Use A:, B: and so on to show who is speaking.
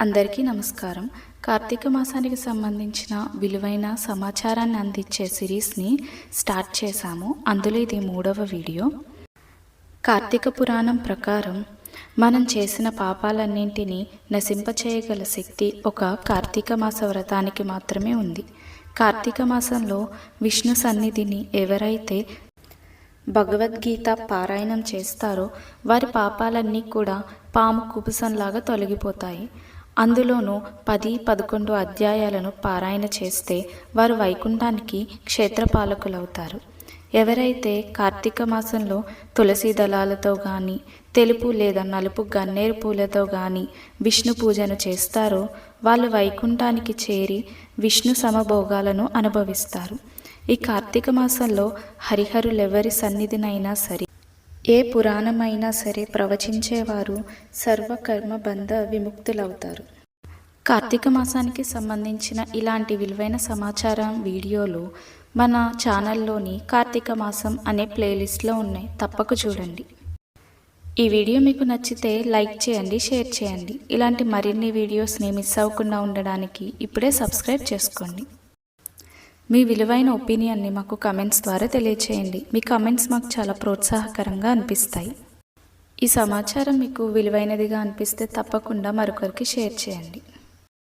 A: అందరికీ నమస్కారం. కార్తీక మాసానికి సంబంధించిన విలువైన సమాచారాన్ని అందించే సిరీస్ని స్టార్ట్ చేశాము. అందులో ఇది 3వ వీడియో. కార్తీక పురాణం ప్రకారం మనం చేసిన పాపాలన్నింటినీ నశింపచేయగల శక్తి ఒక కార్తీక మాస వ్రతానికి మాత్రమే ఉంది. కార్తీక మాసంలో విష్ణు సన్నిధిని ఎవరైతే భగవద్గీత పారాయణం చేస్తారో వారి పాపాలన్నీ కూడా పాము కుబుసంలాగా తొలగిపోతాయి. అందులోనూ 10-11 అధ్యాయాలను పారాయణ చేస్తే వారు వైకుంఠానికి క్షేత్రపాలకులవుతారు. ఎవరైతే కార్తీక మాసంలో తులసి దళాలతో కానీ తెలుపు లేదా నలుపు గన్నేరు పూలతో కానీ విష్ణు పూజను చేస్తారో వాళ్ళు వైకుంఠానికి చేరి విష్ణు సమభోగాలను అనుభవిస్తారు. ఈ కార్తీక మాసంలో హరిహరులెవరి సన్నిధినైనా సరే, ఏ పురాణమైనా సరే ప్రవచించేవారు సర్వకర్మ బంధ విముక్తులవుతారు. కార్తీక మాసానికి సంబంధించిన ఇలాంటి విలువైన సమాచారం వీడియోలు మన ఛానల్లోని కార్తీక మాసం అనే ప్లేలిస్ట్లో ఉన్నాయి. తప్పక చూడండి. ఈ వీడియో మీకు నచ్చితే లైక్ చేయండి, షేర్ చేయండి. ఇలాంటి మరిన్ని వీడియోస్ని మిస్ అవ్వకుండా ఉండడానికి ఇప్పుడే సబ్స్క్రైబ్ చేసుకోండి. మీ విలువైన ఒపీనియన్ని మాకు కమెంట్స్ ద్వారా తెలియచేయండి. మీ కమెంట్స్ మాకు చాలా ప్రోత్సాహకరంగా అనిపిస్తాయి. ఈ సమాచారం మీకు విలువైనదిగా అనిపిస్తే తప్పకుండా మరొకరికి షేర్ చేయండి.